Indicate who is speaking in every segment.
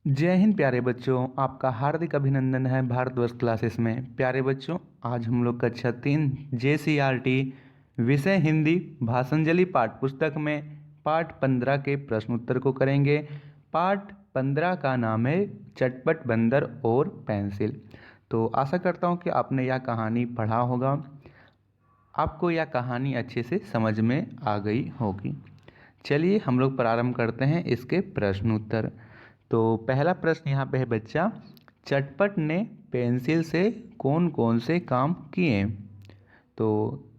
Speaker 1: जय हिंद प्यारे बच्चों, आपका हार्दिक अभिनंदन है भारतवर्ष क्लासेस में। प्यारे बच्चों, आज हम लोग कक्षा 3 JCRT विषय हिंदी भाषांजलि पाठ पुस्तक में पाठ 15 के प्रश्न उत्तर को करेंगे। पाठ 15 का नाम है चटपट बंदर और पेंसिल। तो आशा करता हूँ कि आपने यह कहानी पढ़ा होगा, आपको यह कहानी अच्छे से समझ में आ गई होगी। चलिए हम लोग प्रारंभ करते हैं इसके प्रश्न उत्तर। तो पहला प्रश्न यहाँ पे है बच्चा, चटपट ने पेंसिल से कौन कौन से काम किए। तो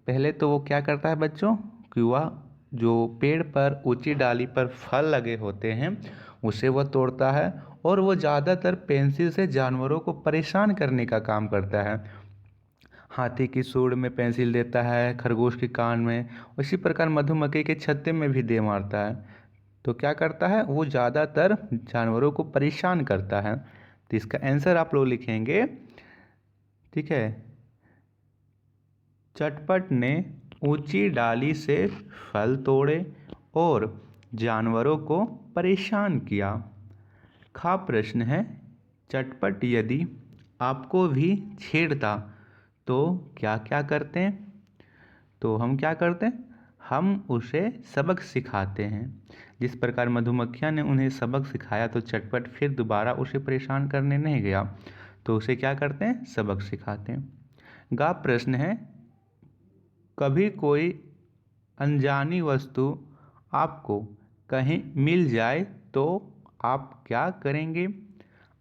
Speaker 1: पहले तो वो क्या करता है बच्चों कि वह जो पेड़ पर ऊंची डाली पर फल लगे होते हैं उसे वह तोड़ता है, और वो ज़्यादातर पेंसिल से जानवरों को परेशान करने का काम करता है। हाथी की सूंड में पेंसिल देता है, खरगोश के कान में, उसी प्रकार मधुमक्खी के छत्ते में भी दे मारता है। तो क्या करता है, वो ज़्यादातर जानवरों को परेशान करता है। तो इसका आंसर आप लोग लिखेंगे, ठीक है। चटपट ने ऊंची डाली से फल तोड़े और जानवरों को परेशान किया। खा प्रश्न है, चटपट यदि आपको भी छेड़ता तो क्या क्या करते हैं। तो हम क्या करते हैं, हम उसे सबक सिखाते हैं। जिस प्रकार मधुमक्खियाँ ने उन्हें सबक सिखाया तो चटपट फिर दोबारा उसे परेशान करने नहीं गया, तो उसे क्या करते हैं, सबक सिखाते हैं। गा प्रश्न है, कभी कोई अनजानी वस्तु आपको कहीं मिल जाए तो आप क्या करेंगे,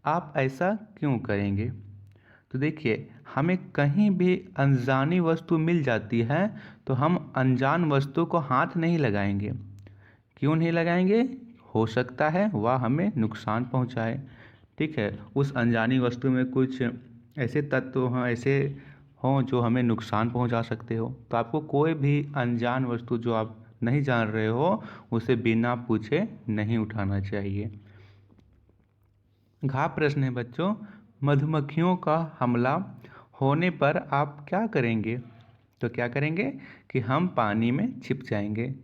Speaker 1: आप ऐसा क्यों करेंगे। तो देखिए, हमें कहीं भी अनजानी वस्तु मिल जाती है तो हम अनजान वस्तु को हाथ नहीं लगाएंगे। क्यों नहीं लगाएंगे, हो सकता है वह हमें नुकसान पहुंचाए। ठीक है, उस अनजानी वस्तु में कुछ ऐसे तत्व हों, ऐसे हों जो हमें नुकसान पहुंचा सकते हो। तो आपको कोई भी अनजान वस्तु जो आप नहीं जान रहे हो उसे बिना पूछे नहीं उठाना चाहिए। घा प्रश्न है बच्चों, मधुमक्खियों का हमला होने पर आप क्या करेंगे। तो क्या करेंगे कि हम पानी में छिप जाएंगे।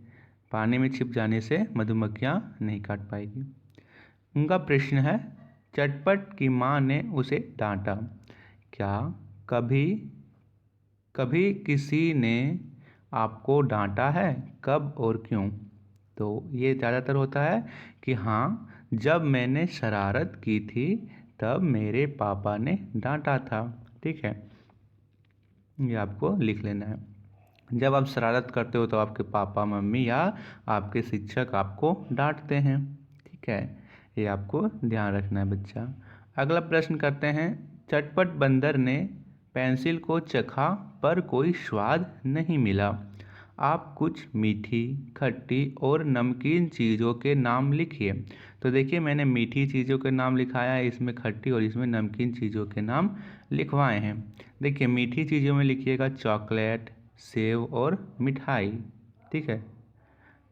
Speaker 1: पानी में छिप जाने से मधुमक्खियाँ नहीं काट पाएगी। उनका प्रश्न है, चटपट की माँ ने उसे डांटा। क्या कभी कभी किसी ने आपको डांटा है, कब और क्यों। तो ये ज़्यादातर होता है कि हाँ, जब मैंने शरारत की थी तब मेरे पापा ने डांटा था। ठीक है, ये आपको लिख लेना है। जब आप शरारत करते हो तो आपके पापा मम्मी या आपके शिक्षक आपको डांटते हैं। ठीक है, ये आपको ध्यान रखना है बच्चा। अगला प्रश्न करते हैं, चटपट बंदर ने पेंसिल को चखा पर कोई स्वाद नहीं मिला। आप कुछ मीठी, खट्टी और नमकीन चीज़ों के नाम लिखिए। तो देखिए, मैंने मीठी चीज़ों के नाम लिखाया है, इसमें खट्टी और इसमें नमकीन चीज़ों के नाम लिखवाए हैं। देखिए, मीठी चीज़ों में लिखिएगा चॉकलेट, सेव और मिठाई। ठीक है,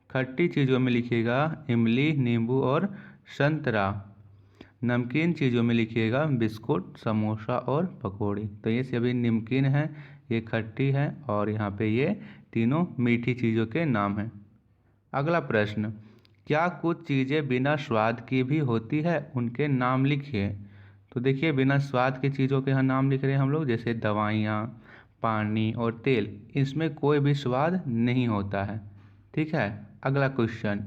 Speaker 1: खट्टी चीज़ों में लिखिएगा इमली, नींबू और संतरा। नमकीन चीज़ों में लिखिएगा बिस्कुट, समोसा और पकौड़ी। तो ये सभी नमकीन है, ये खट्टी है और यहाँ पे ये तीनों मीठी चीज़ों के नाम हैं। अगला प्रश्न, क्या कुछ चीज़ें बिना स्वाद की भी होती है, उनके नाम लिखिए। तो देखिए, बिना स्वाद की चीज़ों के यहाँ नाम लिख रहे हैं हम लोग, जैसे दवाइयाँ, पानी और तेल, इसमें कोई भी स्वाद नहीं होता है। ठीक है। अगला क्वेश्चन,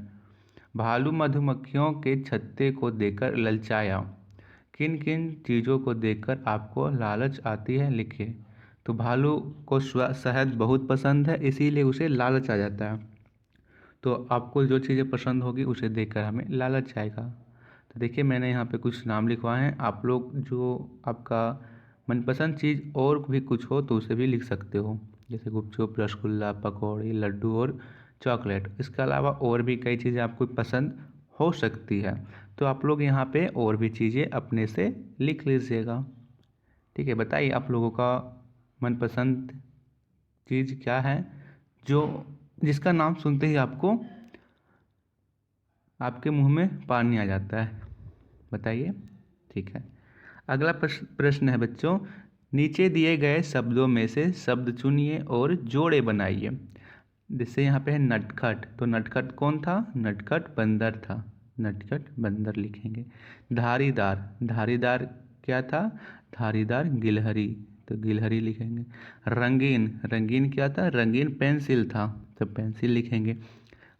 Speaker 1: भालू मधुमक्खियों के छत्ते को देखकर ललचाया। किन किन चीज़ों को देखकर आपको लालच आती है, लिखिए। तो भालू को शहद बहुत पसंद है, इसीलिए उसे लालच आ जाता है। तो आपको जो चीज़ें पसंद होगी उसे देखकर हमें लालच आएगा। तो देखिए, मैंने यहाँ पे कुछ नाम लिखवाए हैं, आप लोग जो आपका मनपसंद चीज़ और भी कुछ हो तो उसे भी लिख सकते हो, जैसे गुपचुप, रसगुल्ला, पकौड़ी, लड्डू और चॉकलेट। इसके अलावा और भी कई चीज़ें आपको पसंद हो सकती है, तो आप लोग यहाँ पे और भी चीज़ें अपने से लिख लीजिएगा। ठीक है, बताइए आप लोगों का मनपसंद चीज़ क्या है, जो जिसका नाम सुनते ही आपको आपके मुंह में पानी आ जाता है, बताइए। ठीक है, अगला प्रश्न है बच्चों, नीचे दिए गए शब्दों में से शब्द चुनिए और जोड़े बनाइए। जैसे यहाँ पे है नटखट, तो नटखट कौन था, नटखट बंदर था। नटखट बंदर लिखेंगे। धारीदार, धारीदार क्या था? धारीदार गिलहरी, तो गिलहरी लिखेंगे। रंगीन, रंगीन क्या था? रंगीन पेंसिल था, तो पेंसिल लिखेंगे।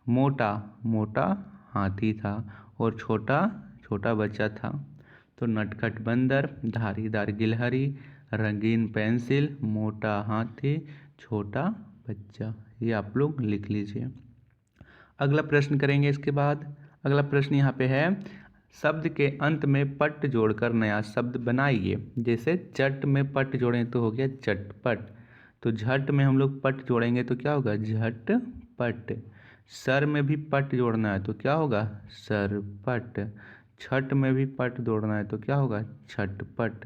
Speaker 1: मोटा, मोटा हाथी था और छोटा छोटा बच्चा था, तो नटखट बंदर, धारीदार गिलहरी, रंगीन पेंसिल, मोटा हाथी, छोटा बच्चा, ये आप लोग लिख लीजिए। अगला प्रश्न करेंगे इसके बाद। अगला प्रश्न यहाँ पे है, शब्द के अंत में पट जोड़कर नया शब्द बनाइए। जैसे चट में पट जोड़ें तो हो गया चटपट, तो झट में हम लोग पट जोड़ेंगे तो क्या होगा? झटपट। सर में भी पट जोड़ना है तो क्या होगा? सरपट। छठ में भी पट जोड़ना है तो क्या होगा? छटपट।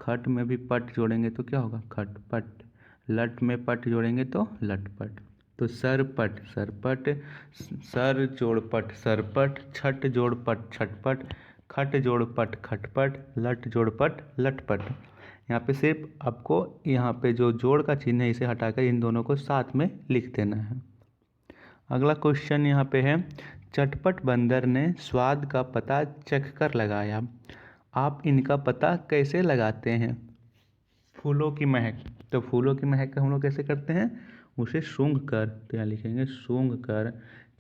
Speaker 1: खट में भी पट जोड़ेंगे तो क्या होगा? खटपट। लट में पट जोड़ेंगे तो लटपट। तो सरपट सरपट, सर जोड़ पट सरपट, छठ जोड़ पट छटपट, खट जोड़ पट खटपट, लट जोड़ पट लटपट। यहाँ पे सिर्फ आपको यहाँ पे जो जोड़ का चिन्ह है इसे हटाकर इन दोनों को साथ में लिख देना है। अगला क्वेश्चन यहाँ पे है, चटपट बंदर ने स्वाद का पता चख कर लगाया। आप इनका पता कैसे लगाते हैं? फूलों की महक, तो फूलों की महक का हम लोग कैसे करते हैं? उसे सूंघ कर, तो यहाँ लिखेंगे सूंघ कर।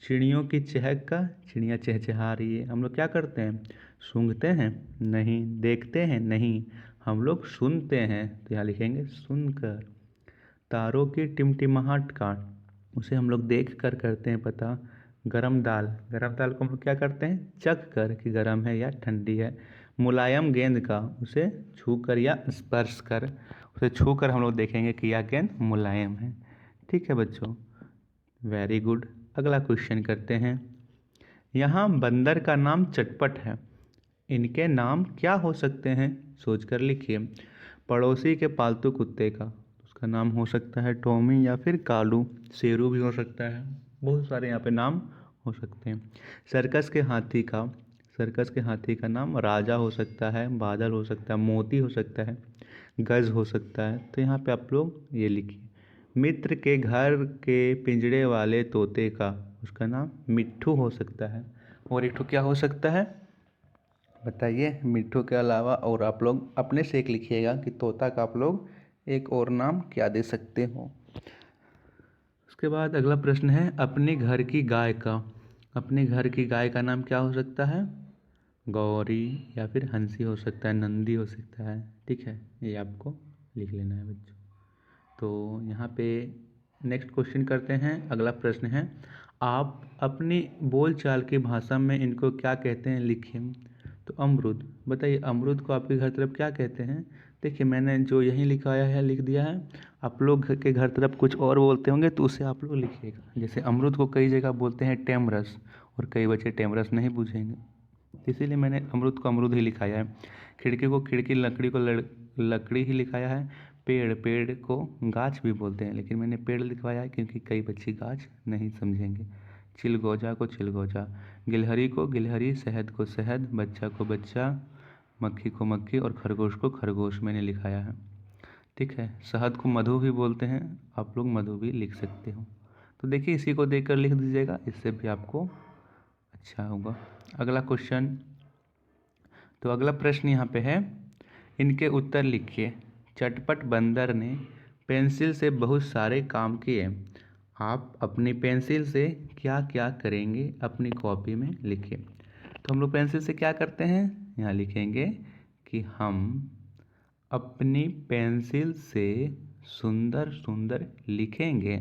Speaker 1: चिड़ियों की चहक का, चिड़िया चहचहा रही है, हम लोग क्या करते हैं? सूंघते हैं? नहीं। देखते हैं? नहीं, हम लोग सुनते हैं, तो यहाँ लिखेंगे सुनकर। तारों की टिमटिमाहट का, उसे हम लोग देख कर करते हैं पता। गरम दाल, गरम दाल को हम लोग क्या करते हैं? चख कर कि गरम है या ठंडी है। मुलायम गेंद का, उसे छू कर या स्पर्श कर, उसे छू कर हम लोग देखेंगे कि यह गेंद मुलायम है। ठीक है बच्चों, वेरी गुड। अगला क्वेश्चन करते हैं। यहाँ बंदर का नाम चटपट है, इनके नाम क्या हो सकते हैं? सोच कर लिखिए। पड़ोसी के पालतू कुत्ते का, उसका नाम हो सकता है टॉमी या फिर कालू, शेरू भी हो सकता है, बहुत सारे यहाँ पे नाम हो सकते हैं। सर्कस के हाथी का, सर्कस के हाथी का नाम राजा हो सकता है, बादल हो सकता है, मोती हो सकता है, गज हो सकता है, तो यहाँ पे आप लोग ये लिखिए। मित्र के घर के पिंजड़े वाले तोते का, उसका नाम मिट्ठू हो सकता है। और एक ठो क्या हो सकता है बताइए? मिट्ठू के अलावा और आप लोग अपने से एक लिखिएगा कि तोता का आप लोग एक और नाम क्या दे सकते हो। उसके बाद अगला प्रश्न है, अपने घर की गाय का, अपने घर की गाय का नाम क्या हो सकता है? गौरी या फिर हंसी हो सकता है, नंदी हो सकता है। ठीक है, ये आपको लिख लेना है बच्चों। तो यहाँ पे नेक्स्ट क्वेश्चन करते हैं। अगला प्रश्न है, आप अपनी बोलचाल की भाषा में इनको क्या कहते हैं लिखिए। तो अमरूद, बताइए अमरूद को आपके घर तरफ क्या कहते हैं? देखिए मैंने जो यहीं लिखाया है लिख दिया है, आप लोग के घर तरफ कुछ और बोलते होंगे तो उसे आप लोग लिखिएगा। जैसे अमरूद को कई जगह बोलते हैं टेमरस, और कई बच्चे टेमरस नहीं पूछेंगे, इसीलिए मैंने अमरूद को अमरूद ही लिखाया है। खिड़की को खिड़की, लकड़ी को लकड़ी ही लिखाया है। पेड़, पेड़ को गाछ भी बोलते हैं, लेकिन मैंने पेड़ लिखवाया है क्योंकि कई बच्चे गाछ नहीं समझेंगे। चिलगोजा को चिलगोजा, गिलहरी को गिलहरी, शहद को शहद, बच्चा को बच्चा, मक्खी को मक्खी और खरगोश को खरगोश मैंने लिखाया है। ठीक है, शहद को मधु भी बोलते हैं, आप लोग मधु भी लिख सकते हो। तो देखिए इसी को देखकर लिख दीजिएगा, इससे भी आपको अच्छा होगा। अगला क्वेश्चन, तो अगला प्रश्न यहाँ पे है, इनके उत्तर लिखिए। चटपट बंदर ने पेंसिल से बहुत सारे काम किए। आप अपनी पेंसिल से क्या क्या करेंगे अपनी कॉपी में लिखिए। तो हम लोग पेंसिल से क्या करते हैं? यहाँ लिखेंगे कि हम अपनी पेंसिल से सुंदर सुंदर लिखेंगे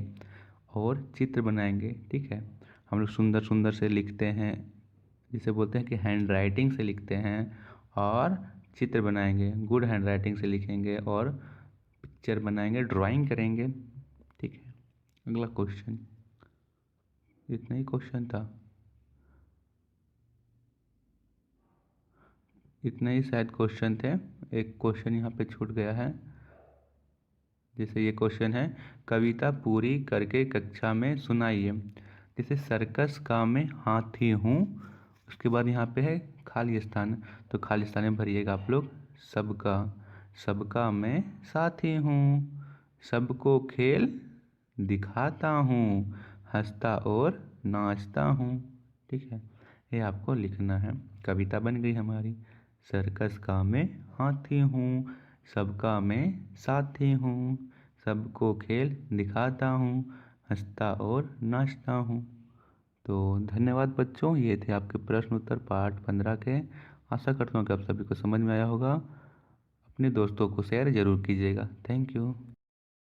Speaker 1: और चित्र बनाएंगे। ठीक है, हम लोग सुंदर सुंदर से लिखते हैं, जिसे बोलते हैं कि हैंड राइटिंग से लिखते हैं, और चित्र बनाएंगे, गुड हैंड राइटिंग से लिखेंगे और पिक्चर बनाएंगे, ड्राइंग करेंगे। ठीक है, अगला क्वेश्चन, इतना ही क्वेश्चन था, इतना ही शायद क्वेश्चन थे। एक क्वेश्चन यहाँ पे छूट गया है, जैसे ये क्वेश्चन है, कविता पूरी करके कक्षा में सुनाइए। जैसे सर्कस का मैं हाथी हूँ, उसके बाद यहाँ पे है खाली स्थान, तो खाली स्थान में भरिएगा आप लोग सबका, सबका मैं साथी हूँ, सबको खेल दिखाता हूँ, हंसता और नाचता हूँ। ठीक है, ये आपको लिखना है। कविता बन गई हमारी। सर्कस का मैं हाथी हूँ, सबका मैं साथी हूँ, सबको खेल दिखाता हूँ, हंसता और नाचता हूँ। तो धन्यवाद बच्चों, ये थे आपके प्रश्न उत्तर पाठ 15 के। आशा करता हूँ कि आप सभी को समझ में आया होगा। अपने दोस्तों को शेयर ज़रूर कीजिएगा। Thank you.